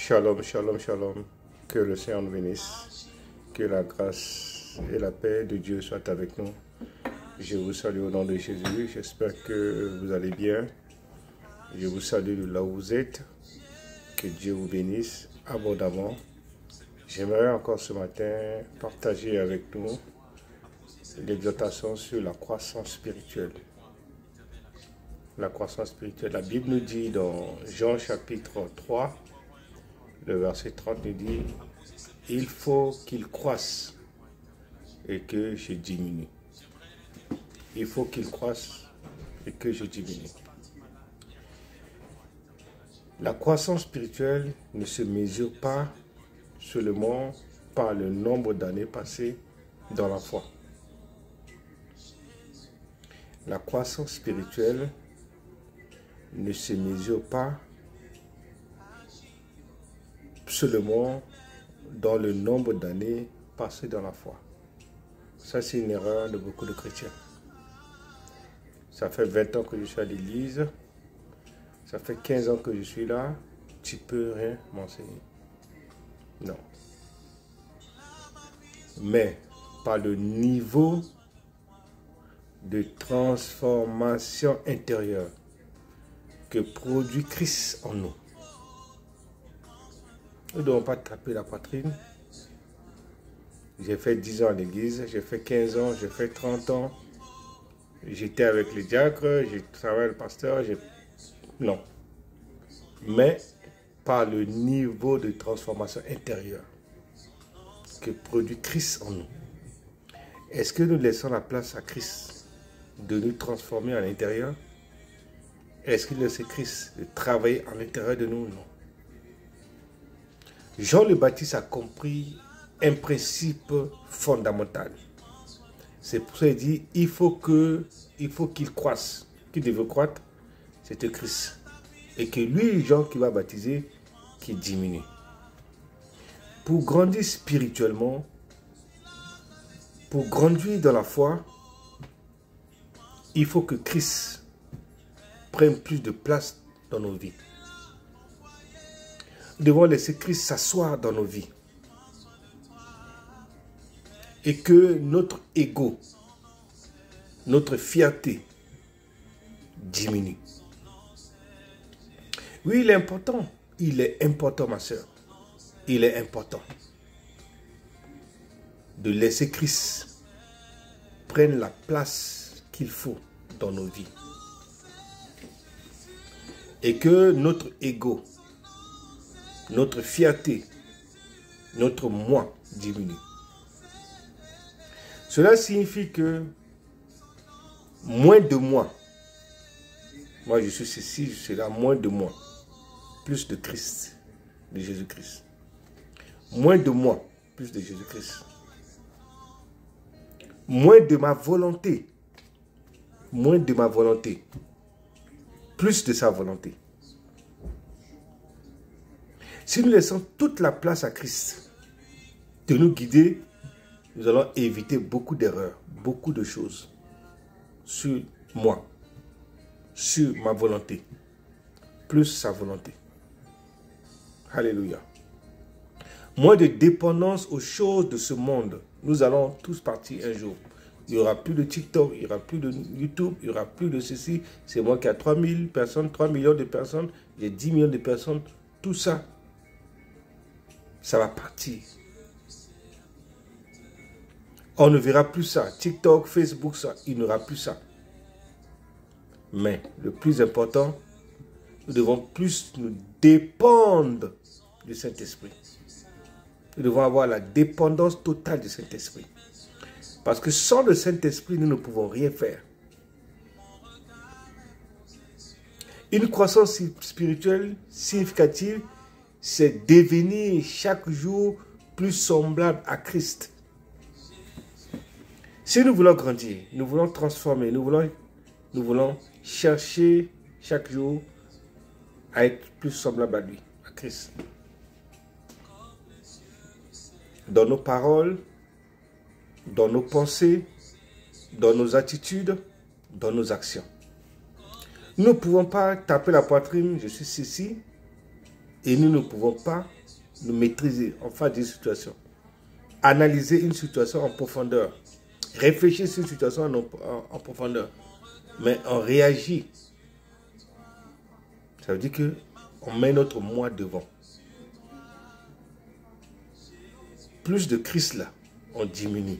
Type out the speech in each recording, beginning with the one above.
Shalom, shalom, shalom. Que le Seigneur nous bénisse. Que la grâce et la paix de Dieu soient avec nous. Je vous salue au nom de Jésus. J'espère que vous allez bien. Je vous salue de là où vous êtes. Que Dieu vous bénisse abondamment. J'aimerais encore ce matin partager avec nous l'exhortation sur la croissance spirituelle. La croissance spirituelle. La Bible nous dit dans Jean chapitre 3, le verset 30 nous dit « Il faut qu'il croisse et que je diminue. » Il faut qu'il croisse et que je diminue. La croissance spirituelle ne se mesure pas seulement par le nombre d'années passées dans la foi. La croissance spirituelle ne se mesure pas seulement dans le nombre d'années passées dans la foi. Ça, c'est une erreur de beaucoup de chrétiens. Ça fait 20 ans que je suis à l'église. Ça fait 15 ans que je suis là. Tu peux rien m'enseigner. Non. Mais par le niveau de transformation intérieure que produit Christ en nous. Nous ne devons pas taper la poitrine. J'ai fait 10 ans à l'église, j'ai fait 15 ans, j'ai fait 30 ans. J'étais avec les diacres, j'ai travaillé avec le pasteur. Non. Mais par le niveau de transformation intérieure que produit Christ en nous. Est-ce que nous laissons la place à Christ de nous transformer à l'intérieur? Est-ce qu'il laisse Christ de travailler à l'intérieur de nous? Non. Jean le Baptiste a compris un principe fondamental. C'est pour ça qu'il dit, il faut qu'il croisse. Qui devait croître, c'était Christ. Et que lui, Jean qui va baptiser, qui diminue. Pour grandir spirituellement, pour grandir dans la foi, il faut que Christ prenne plus de place dans nos vies. Nous devons laisser Christ s'asseoir dans nos vies. Et que notre ego, notre fierté diminue. Oui, il est important. Il est important, ma soeur. Il est important de laisser Christ prendre la place qu'il faut dans nos vies. Et que notre ego, notre fierté, notre moi diminue. Cela signifie que moins de moi, moi je suis ceci, je suis là, moins de moi, plus de Christ, de Jésus-Christ. Moins de moi, plus de Jésus-Christ. Moins de ma volonté, plus de sa volonté. Si nous laissons toute la place à Christ de nous guider, nous allons éviter beaucoup d'erreurs, beaucoup de choses sur moi, sur ma volonté, plus sa volonté. Alléluia. Moins de dépendance aux choses de ce monde. Nous allons tous partir un jour. Il n'y aura plus de TikTok, il n'y aura plus de YouTube, il n'y aura plus de ceci. C'est moi qui ai 3 000 personnes, 3 millions de personnes, j'ai 10 millions de personnes. Tout ça, ça va partir. On ne verra plus ça. TikTok, Facebook, ça, il n'y aura plus ça. Mais le plus important, nous devons plus nous dépendre du Saint-Esprit. Nous devons avoir la dépendance totale du Saint-Esprit. Parce que sans le Saint-Esprit, nous ne pouvons rien faire. Une croissance spirituelle significative, c'est devenir chaque jour plus semblable à Christ. Si nous voulons grandir, nous voulons transformer, nous voulons chercher chaque jour à être plus semblable à lui, à Christ. Dans nos paroles, dans nos pensées, dans nos attitudes, dans nos actions. Nous ne pouvons pas taper la poitrine, je suis ceci, Et nous ne pouvons pas nous maîtriser en face d'une situation. Analyser une situation en profondeur. Réfléchir sur une situation en profondeur. Mais on réagit. Ça veut dire qu'on met notre moi devant. Plus de Christ là, on diminue.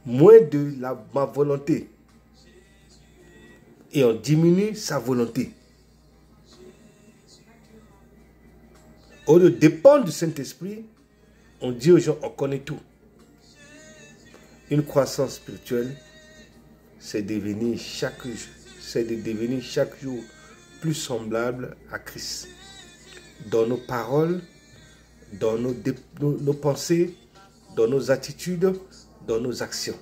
Moins de ma volonté. Et on diminue sa volonté. Au lieu de dépendre du Saint-Esprit, on dit aux gens, on connaît tout. Une croissance spirituelle, c'est de devenir chaque jour plus semblable à Christ. Dans nos paroles, dans nos pensées, dans nos attitudes, dans nos actions.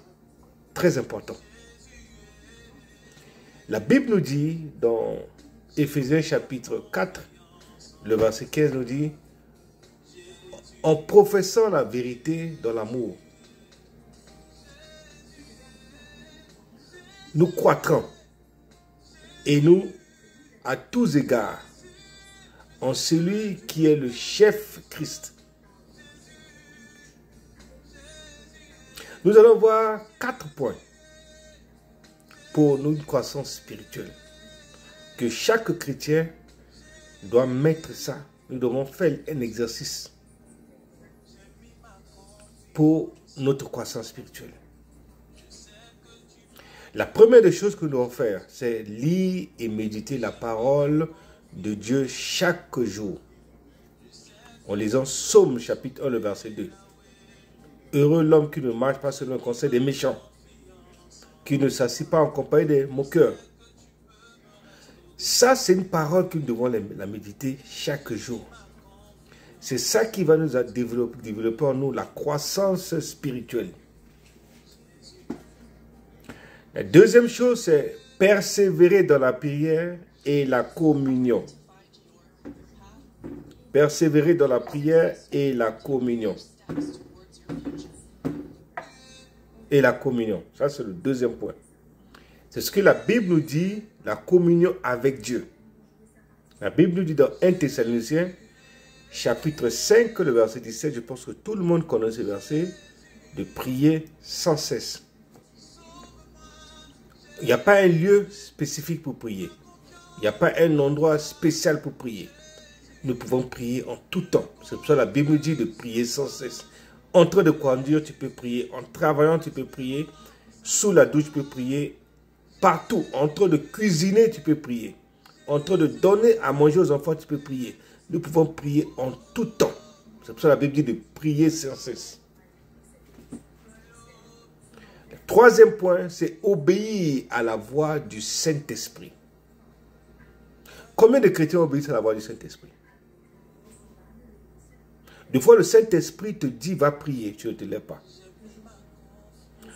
Très important. La Bible nous dit, dans Éphésiens chapitre 4, le verset 15 nous dit, en professant la vérité dans l'amour, nous croîtrons et nous, à tous égards, en celui qui est le chef Christ. Nous allons voir 4 points pour une croissance spirituelle. Que chaque chrétien doit mettre ça. Nous devons faire un exercice pour notre croissance spirituelle. La première des choses que nous devons faire, c'est lire et méditer la parole de Dieu chaque jour. En lisant Psaume chapitre 1, le verset 2. Heureux l'homme qui ne marche pas selon le conseil des méchants, qui ne s'assied pas en compagnie des moqueurs. Ça, c'est une parole que nous devons la méditer chaque jour. C'est ça qui va nous développer en nous la croissance spirituelle. La deuxième chose, c'est persévérer dans la prière et la communion. Persévérer dans la prière et la communion. Et la communion. Ça, c'est le deuxième point. C'est ce que la Bible nous dit, la communion avec Dieu. La Bible nous dit dans 1 Thessaloniciens, chapitre 5, le verset 17, je pense que tout le monde connaît ce verset, de prier sans cesse. Il n'y a pas un lieu spécifique pour prier. Il n'y a pas un endroit spécial pour prier. Nous pouvons prier en tout temps. C'est pour ça que la Bible nous dit de prier sans cesse. En train de conduire, tu peux prier. En travaillant, tu peux prier. Sous la douche, tu peux prier. Partout. En train de cuisiner, tu peux prier. En train de donner à manger aux enfants, tu peux prier. Nous pouvons prier en tout temps. C'est pour ça que la Bible dit de prier sans cesse. Le troisième point, c'est obéir à la voix du Saint-Esprit. Combien de chrétiens obéissent à la voix du Saint-Esprit? Des fois, le Saint-Esprit te dit, va prier, tu ne te lèves pas.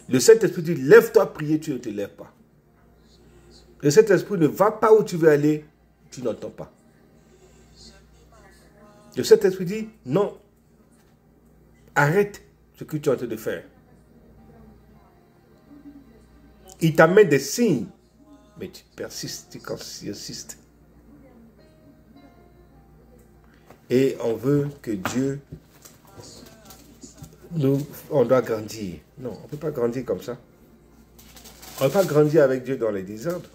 Le Saint-Esprit dit, lève-toi prier, tu ne te lèves pas. Le Saint-Esprit ne va pas où tu veux aller, tu n'entends pas. Le Saint-Esprit dit, non, arrête ce que tu es en train de faire. Il t'amène des signes, mais tu persistes, tu insistes. Et on veut que Dieu, on doit grandir. Non, on ne peut pas grandir comme ça. On ne peut pas grandir avec Dieu dans les désordres.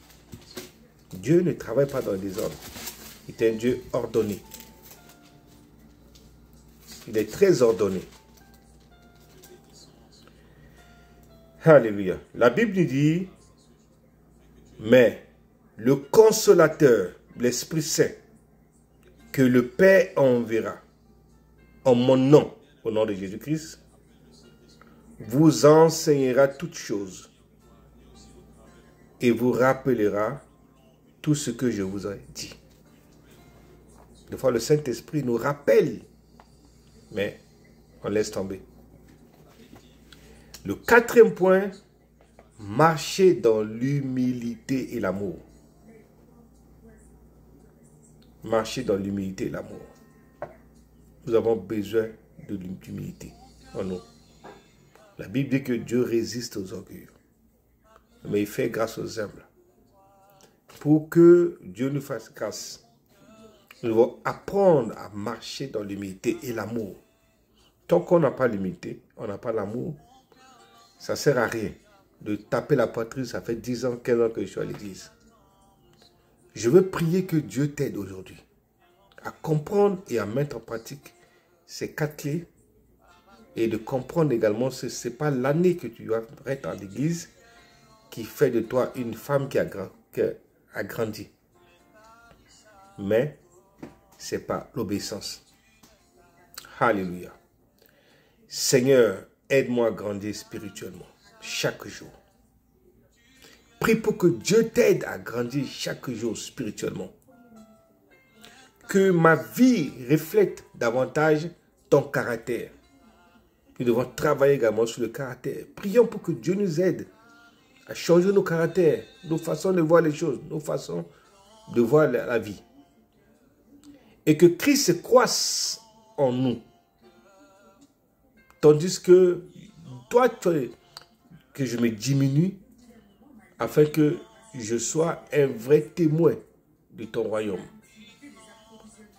Dieu ne travaille pas dans le désordre. Il est un Dieu ordonné. Il est très ordonné. Alléluia. La Bible nous dit, mais le consolateur, l'Esprit Saint, que le Père enverra en mon nom, au nom de Jésus-Christ, vous enseignera toutes choses et vous rappellera tout ce que je vous ai dit. Des fois, le Saint-Esprit nous rappelle, mais on laisse tomber. Le quatrième point, marcher dans l'humilité et l'amour. Marcher dans l'humilité et l'amour. Nous avons besoin de l'humilité en nous. La Bible dit que Dieu résiste aux orgueilleux, mais il fait grâce aux humbles. Pour que Dieu nous fasse grâce, Nous devons apprendre à marcher dans l'humilité et l'amour. Tant qu'on n'a pas l'humilité, on n'a pas l'amour, ça ne sert à rien de taper la poitrine. Ça fait 10 ans, 15 ans que je suis à l'église. Je veux prier que Dieu t'aide aujourd'hui à comprendre et à mettre en pratique ces 4 clés et de comprendre également que ce n'est pas l'année que tu dois être à l'église qui fait de toi une femme qui a grandi. Mais ce n'est pas l'obéissance. Alléluia. Seigneur, aide-moi à grandir spirituellement chaque jour. Prie pour que Dieu t'aide à grandir chaque jour spirituellement. Que ma vie reflète davantage ton caractère. Nous devons travailler également sur le caractère. Prions pour que Dieu nous aide à changer nos caractères, nos façons de voir les choses, nos façons de voir la vie. Et que Christ croisse en nous. Tandis que toi, que je me diminue afin que je sois un vrai témoin de ton royaume.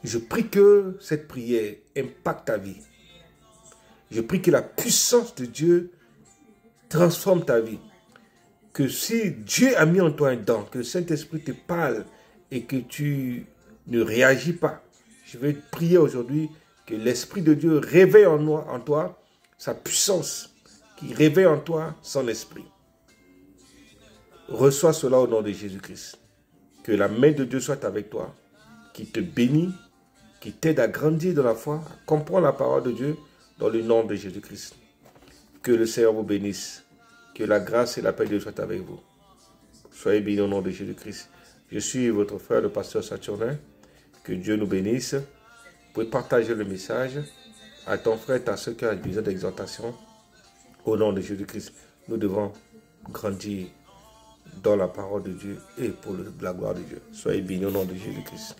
Je prie que cette prière impacte ta vie. Je prie que la puissance de Dieu transforme ta vie. Que si Dieu a mis en toi un don, que le Saint-Esprit te parle et que tu ne réagis pas, je vais prier aujourd'hui que l'Esprit de Dieu réveille en toi sa puissance, qui réveille en toi son esprit. Reçois cela au nom de Jésus-Christ. Que la main de Dieu soit avec toi, qui te bénit, qui t'aide à grandir dans la foi, à comprendre la parole de Dieu dans le nom de Jésus-Christ. Que le Seigneur vous bénisse. Que la grâce et la paix de Dieu soient avec vous. Soyez bénis au nom de Jésus-Christ. Je suis votre frère, le pasteur Saturnin. Que Dieu nous bénisse. Vous pouvez partager le message à ton frère, à ceux qui ont besoin d'exhortation. Au nom de Jésus-Christ, nous devons grandir dans la parole de Dieu et pour la gloire de Dieu. Soyez bénis au nom de Jésus-Christ.